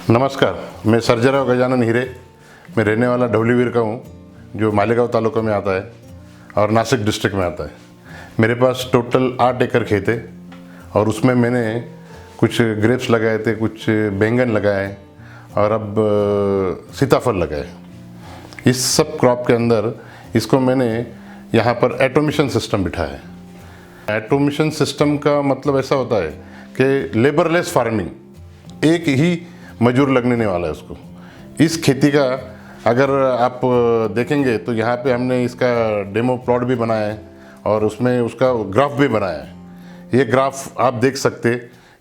नमस्कार, मैं सर्जेराव गजानन हिरे। मैं रहने वाला ढवलीवीर का हूँ, जो मालेगांव तालुका में आता है और नासिक डिस्ट्रिक्ट में आता है। मेरे पास टोटल 8 एकड़ खेत है और उसमें मैंने कुछ ग्रेप्स लगाए थे, कुछ बैंगन लगाए और अब सीताफल लगाए। इस सब क्रॉप के अंदर इसको मैंने यहाँ पर ऑटोमेशन सिस्टम बिठाया है। ऑटोमेशन सिस्टम का मतलब ऐसा होता है कि लेबरलेस फार्मिंग, एक ही मजदूर लगने नहीं वाला है उसको। इस खेती का अगर आप देखेंगे तो यहाँ पे हमने इसका डेमो प्लॉट भी बनाया है और उसमें उसका ग्राफ भी बनाया है। ये ग्राफ आप देख सकते,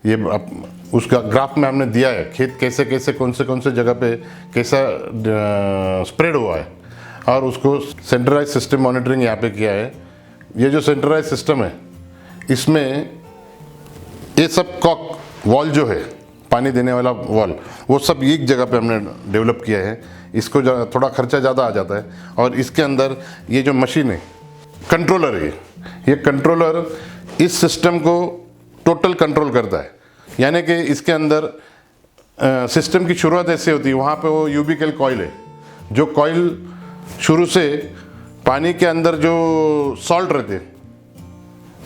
ये उसका ग्राफ में हमने दिया है खेत कैसे कैसे कौन से जगह पे कैसा स्प्रेड हुआ है और उसको सेंट्रलाइज सिस्टम मॉनिटरिंग यहाँ पे किया है। ये जो सेंट्रलाइज सिस्टम है, इसमें ये सब कॉक वॉल जो है, पानी देने वाला वॉल, वो सब एक जगह पे हमने डेवलप किया है। इसको थोड़ा खर्चा ज़्यादा आ जाता है और इसके अंदर ये जो मशीन है, कंट्रोलर है, ये कंट्रोलर इस सिस्टम को टोटल कंट्रोल करता है। यानी कि इसके अंदर सिस्टम की शुरुआत ऐसे होती है, वहाँ पे वो यूबिकल कॉइल है, जो कॉइल शुरू से पानी के अंदर जो सॉल्ट रहते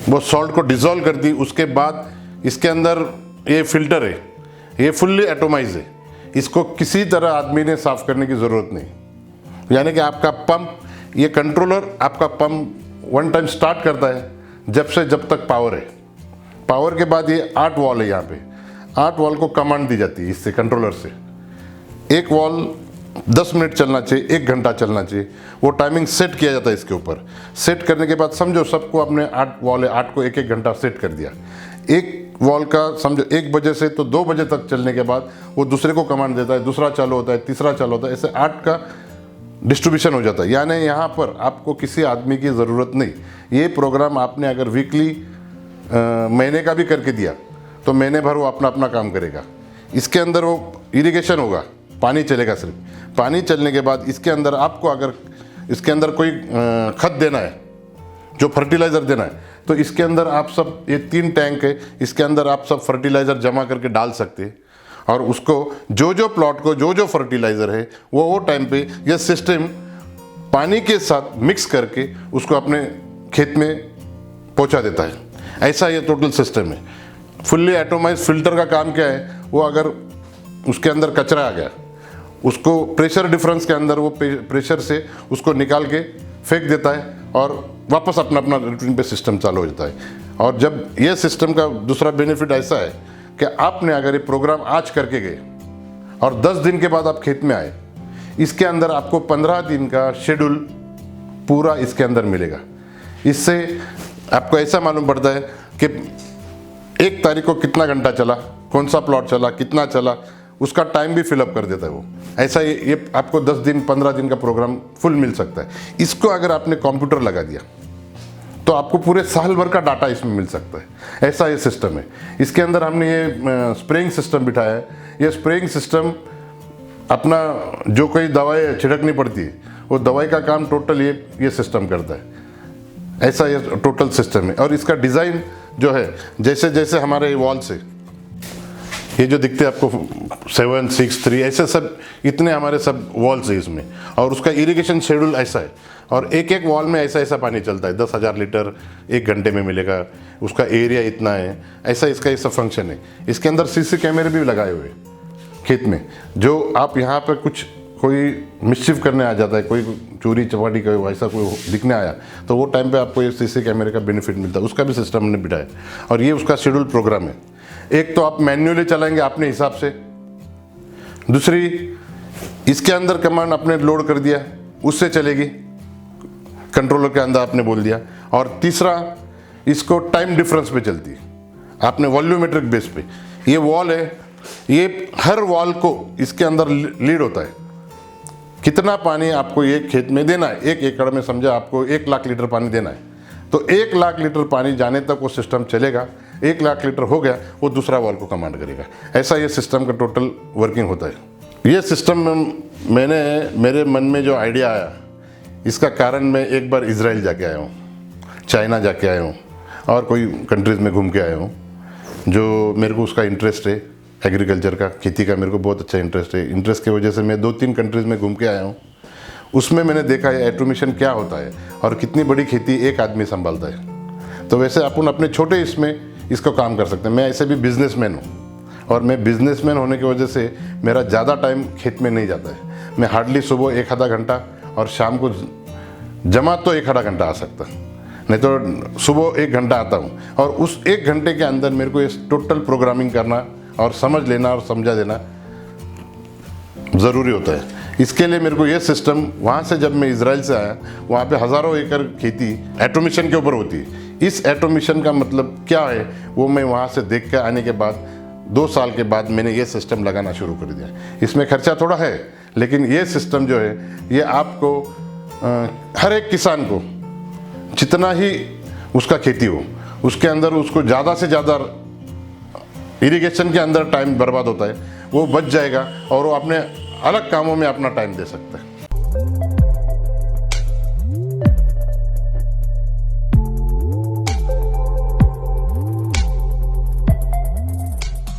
वो सॉल्ट को डिज़ोल्व करती। उसके बाद इसके अंदर ये फिल्टर है, ये फुल्ली एटोमाइज है, इसको किसी तरह आदमी ने साफ़ करने की ज़रूरत नहीं। यानी कि आपका पंप, ये कंट्रोलर आपका पंप वन टाइम स्टार्ट करता है जब तक पावर है। पावर के बाद ये 8 वॉल है, यहाँ पे 8 वॉल को कमांड दी जाती है इससे, कंट्रोलर से। एक वॉल 10 मिनट चलना चाहिए, 1 घंटा चलना चाहिए, वो टाइमिंग सेट किया जाता है इसके ऊपर। सेट करने के बाद समझो सबको अपने 8 वॉल है, 8 को 1-1 घंटा सेट कर दिया। एक वॉल का समझो 1 बजे से तो 2 बजे तक चलने के बाद वो दूसरे को कमांड देता है, दूसरा चालू होता है, तीसरा चालू होता है, ऐसे 8 का डिस्ट्रीब्यूशन हो जाता है। यानी यहाँ पर आपको किसी आदमी की ज़रूरत नहीं। ये प्रोग्राम आपने अगर वीकली महीने का भी करके दिया तो महीने भर वो अपना अपना काम करेगा। इसके अंदर वो इरिगेशन होगा, पानी चलेगा सिर्फ। पानी चलने के बाद इसके अंदर आपको अगर इसके अंदर कोई खत देना है, जो फर्टिलाइज़र देना है, तो इसके अंदर आप सब, ये 3 टैंक है, इसके अंदर आप सब फर्टिलाइज़र जमा करके डाल सकते हैं और उसको जो प्लॉट को जो फर्टिलाइज़र है वो टाइम पे यह सिस्टम पानी के साथ मिक्स करके उसको अपने खेत में पहुंचा देता है। ऐसा ये टोटल सिस्टम है। फुल्ली एटोमाइज फिल्टर का काम क्या है, वो अगर उसके अंदर कचरा आ गया, उसको प्रेशर डिफरेंस के अंदर वो प्रेशर से उसको निकाल के फेंक देता है और वापस अपना रूटीन पे सिस्टम चालू हो जाता है। और जब ये सिस्टम का दूसरा बेनिफिट ऐसा है कि आपने अगर ये प्रोग्राम आज करके गए और 10 दिन के बाद आप खेत में आए, इसके अंदर आपको 15 दिन का शेड्यूल पूरा इसके अंदर मिलेगा। इससे आपको ऐसा मालूम पड़ता है कि 1 तारीख को कितना घंटा चला, कौन सा प्लॉट चला, कितना चला, उसका टाइम भी फिलअप कर देता है वो। ऐसा ये आपको 10 दिन 15 दिन का प्रोग्राम फुल मिल सकता है। इसको अगर आपने कंप्यूटर लगा दिया तो आपको पूरे साल भर का डाटा इसमें मिल सकता है। ऐसा ये सिस्टम है। इसके अंदर हमने ये स्प्रेइंग सिस्टम बिठाया है। ये स्प्रेइंग सिस्टम अपना जो कोई दवाई छिड़कनी पड़ती है, वो दवाई का काम टोटल ये सिस्टम करता है। ऐसा ये टोटल सिस्टम है। और इसका डिज़ाइन जो है, जैसे जैसे हमारे वॉल्स है, ये जो दिखते हैं आपको 7, 6, 3, ऐसे सब इतने हमारे सब वॉल्स है इसमें। और उसका इरिगेशन शेड्यूल ऐसा है और एक वॉल में ऐसा पानी चलता है। 10,000 लीटर 1 घंटे में मिलेगा, उसका एरिया इतना है, ऐसा इसका ये सब फंक्शन है। इसके अंदर CC कैमरे भी लगाए हुए खेत में, जो आप यहाँ पर कोई मिस्चिफ करने आ जाता है, कोई चोरी चपाटी का ऐसा कोई दिखने आया, तो वो टाइम पे आपको ये CC कैमरे का बेनिफिट मिलता है। उसका भी सिस्टम हमने बिठाया और ये उसका शेड्यूल प्रोग्राम है। एक तो आप मैन्युअली चलाएंगे अपने हिसाब से, दूसरी इसके अंदर कमांड आपने लोड कर दिया, उससे चलेगी, कंट्रोलर के अंदर आपने बोल दिया। और तीसरा, इसको टाइम डिफरेंस पे चलती है, आपने वॉल्यूमेट्रिक बेस पे। ये वॉल है, ये हर वॉल को इसके अंदर लीड होता है, कितना पानी आपको एक खेत में देना है। 1 एकड़ में समझा आपको 1 लाख लीटर पानी देना है, तो 1 लाख लीटर पानी जाने तक वो सिस्टम चलेगा। 1 लाख लीटर हो गया, वो दूसरा वॉल को कमांड करेगा। ऐसा ये सिस्टम का टोटल वर्किंग होता है। ये सिस्टम मेरे मन में जो आइडिया आया, इसका कारण मैं एक बार इजराइल जाके आया हूँ, चाइना जाके आया हूँ और कोई कंट्रीज़ में घूम के आया हूँ, जो मेरे को उसका इंटरेस्ट है। एग्रीकल्चर का, खेती का मेरे को बहुत अच्छा इंटरेस्ट है। इंटरेस्ट की वजह से मैं 2-3 कंट्रीज़ में घूम के आया हूँ। उसमें मैंने देखा है ऑटोमेशन क्या होता है और कितनी बड़ी खेती एक आदमी संभालता है। तो वैसे अपन अपने छोटे इसमें इसको काम कर सकते हैं। मैं ऐसे भी बिजनेसमैन हूँ और मैं बिजनेसमैन होने की वजह से मेरा ज़्यादा टाइम खेत में नहीं जाता है। मैं हार्डली सुबह 1-आधा घंटा और शाम को जमा तो 1-आधा घंटा आ सकता, नहीं तो सुबह 1 घंटा आता हूँ। और उस 1 घंटे के अंदर मेरे को ये टोटल प्रोग्रामिंग करना और समझ लेना और समझा देना ज़रूरी होता है। इसके लिए मेरे को ये सिस्टम, वहाँ से जब मैं इजराइल से आया, वहाँ पे हज़ारों एकड़ खेती ऑटोमेशन के ऊपर होती है। इस ऑटोमेशन का मतलब क्या है वो मैं वहाँ से देख के आने के बाद 2 साल के बाद मैंने ये सिस्टम लगाना शुरू कर दिया। इसमें खर्चा थोड़ा है, लेकिन ये सिस्टम जो है ये आपको हर एक किसान को जितना ही उसका खेती हो उसके अंदर उसको ज़्यादा से ज़्यादा इरिगेशन के अंदर टाइम बर्बाद होता है वो बच जाएगा और वो अपने अलग कामों में अपना टाइम दे सकता है।